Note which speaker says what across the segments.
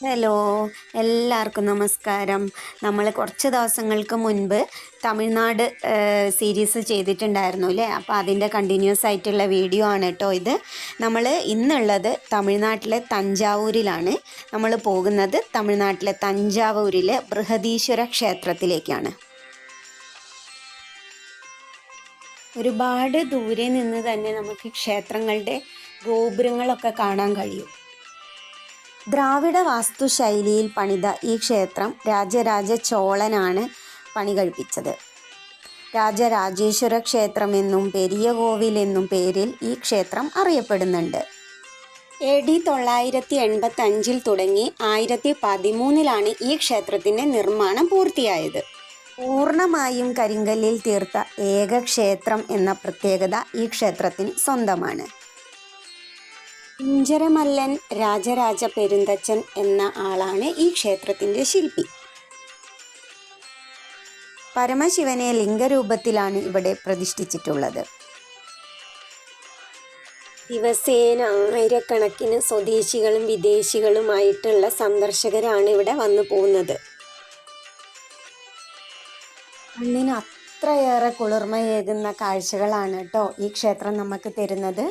Speaker 1: Hello, എല്ലാവർക്കും നമസ്കാരം. നമ്മൾ കുറച്ച് ദിവസങ്ങൾക്ക് മുൻപ് തമിഴ്നാട് സീരീസ് ചെയ്തിട്ടുണ്ടായിരുന്നു അല്ലേ? അപ്പോൾ അതിൻ്റെ കണ്ടിന്യൂസ് ആയിട്ടുള്ള വീഡിയോ ആണ് കേട്ടോ ഇത്. നമ്മൾ ഇന്നുള്ളത് തമിഴ്നാട്ടിലെ തഞ്ചാവൂരിലാണ്. നമ്മൾ പോകുന്നത് തമിഴ്നാട്ടിലെ തഞ്ചാവൂരിലെ ബൃഹദീശ്വര ക്ഷേത്രത്തിലേക്കാണ്. ഒരുപാട് ദൂരെ നിന്ന് തന്നെ നമുക്ക് ക്ഷേത്രങ്ങളുടെ ഗോപുരങ്ങളൊക്കെ കാണാൻ കഴിയും. ദ്രാവിഡ വാസ്തുശൈലിയിൽ പണിത ഈ ക്ഷേത്രം രാജരാജ ചോളനാണ് പണി കഴിപ്പിച്ചത്. രാജരാജേശ്വര ക്ഷേത്രമെന്നും പെരിയ കോവിൽ എന്നും പേരിൽ ഈ ക്ഷേത്രം അറിയപ്പെടുന്നുണ്ട്. AD 985 തുടങ്ങി 1013 ഈ ക്ഷേത്രത്തിൻ്റെ നിർമ്മാണം പൂർത്തിയായത്. പൂർണ്ണമായും കരിങ്കല്ലിൽ തീർത്ത ഏക ക്ഷേത്രം എന്ന പ്രത്യേകത ഈ ക്ഷേത്രത്തിന് സ്വന്തമാണ്. കുഞ്ചരമല്ലൻ രാജരാജ പെരുന്തച്ചൻ എന്ന ആളാണ് ഈ ക്ഷേത്രത്തിൻ്റെ ശില്പി. പരമശിവനെ ലിംഗരൂപത്തിലാണ് ഇവിടെ പ്രതിഷ്ഠിച്ചിട്ടുള്ളത്. ദിവസേന ആയിരക്കണക്കിന് സ്വദേശികളും വിദേശികളുമായിട്ടുള്ള സന്ദർശകരാണ് ഇവിടെ വന്നു പോകുന്നത്. കണ്ണിന് അത്രയേറെ കുളിർമയേകുന്ന കാഴ്ചകളാണ് കേട്ടോ ഈ ക്ഷേത്രം നമുക്ക് തരുന്നത്.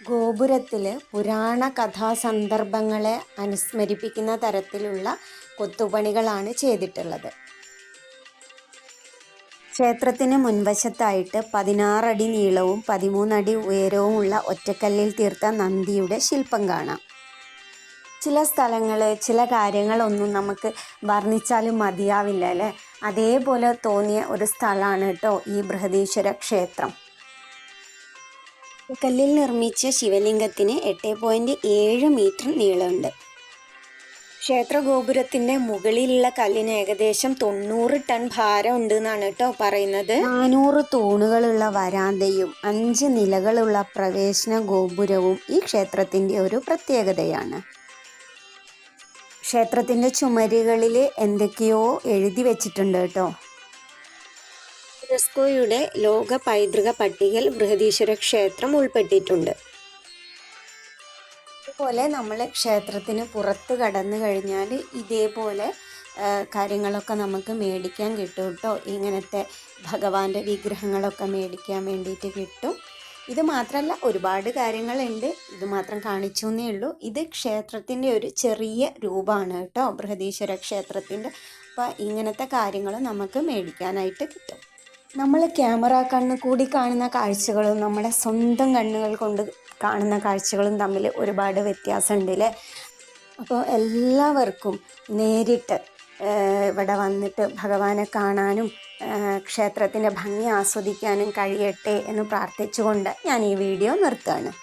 Speaker 1: ഗോപുരത്തിൽ പുരാണ കഥാസന്ദർഭങ്ങളെ അനുസ്മരിപ്പിക്കുന്ന തരത്തിലുള്ള കൊത്തുപണികളാണ് ചെയ്തിട്ടുള്ളത്. ക്ഷേത്രത്തിന് മുൻവശത്തായിട്ട് 16 അടി നീളവും 13 അടി ഉയരവുമുള്ള ഒറ്റക്കല്ലിൽ തീർത്ത നന്ദിയുടെ ശില്പം കാണാം. ചില സ്ഥലങ്ങൾ, ചില കാര്യങ്ങളൊന്നും നമുക്ക് വർണ്ണിച്ചാലും മതിയാവില്ല അല്ലേ? അതേപോലെ തോന്നിയ ഒരു സ്ഥലമാണ് കേട്ടോ ഈ ബൃഹദീശ്വര ക്ഷേത്രം. കല്ലിൽ നിർമ്മിച്ച ശിവലിംഗത്തിന് 8.7 മീറ്റർ നീളമുണ്ട്. ക്ഷേത്ര ഗോപുരത്തിൻ്റെ മുകളിലുള്ള കല്ലിന് ഏകദേശം 90 ടൺ ഭാരം ഉണ്ട് എന്നാണ് കേട്ടോ പറയുന്നത്. 400 തൂണുകളുള്ള വരാന്തയും 5 നിലകളുള്ള പ്രവേശന ഗോപുരവും ഈ ക്ഷേത്രത്തിൻ്റെ ഒരു പ്രത്യേകതയാണ്. ക്ഷേത്രത്തിൻ്റെ ചുമരുകളിൽ എന്തൊക്കെയോ എഴുതി വെച്ചിട്ടുണ്ട് കേട്ടോ. യുനെസ്കോയുടെ ലോക പൈതൃക പട്ടികയിൽ ബൃഹദീശ്വര ക്ഷേത്രം ഉൾപ്പെട്ടിട്ടുണ്ട്. അതുപോലെ നമ്മൾ ക്ഷേത്രത്തിന് പുറത്ത് കടന്നു കഴിഞ്ഞാൽ ഇതേപോലെ കാര്യങ്ങളൊക്കെ നമുക്ക് മേടിക്കാൻ കിട്ടും കേട്ടോ. ഇങ്ങനത്തെ ഭഗവാന്റെ വിഗ്രഹങ്ങളൊക്കെ മേടിക്കാൻ വേണ്ടിയിട്ട് കിട്ടും. ഇത് മാത്രമല്ല, ഒരുപാട് കാര്യങ്ങളുണ്ട്. ഇത് മാത്രം കാണിച്ചു എന്നേ ഉള്ളൂ. ഇത് ക്ഷേത്രത്തിൻ്റെ ഒരു ചെറിയ രൂപമാണ് കേട്ടോ, ബൃഹദീശ്വര ക്ഷേത്രത്തിൻ്റെ. അപ്പോൾ ഇങ്ങനത്തെ കാര്യങ്ങൾ നമുക്ക് മേടിക്കാനായിട്ട് കിട്ടും. നമ്മൾ ക്യാമറ കണ്ണ് കൂടി കാണുന്ന കാഴ്ചകളും നമ്മുടെ സ്വന്തം കണ്ണുകൾ കൊണ്ട് കാണുന്ന കാഴ്ചകളും തമ്മിൽ ഒരുപാട് വ്യത്യാസമുണ്ട് അല്ലേ? അപ്പോൾ എല്ലാവർക്കും നേരിട്ട് ഇവിടെ വന്നിട്ട് ഭഗവാനെ കാണാനും ക്ഷേത്രത്തിൻ്റെ ഭംഗി ആസ്വദിക്കാനും കഴിയട്ടെ എന്ന് പ്രാർത്ഥിച്ചുകൊണ്ട് ഞാൻ ഈ വീഡിയോ നിർത്തുകയാണ്.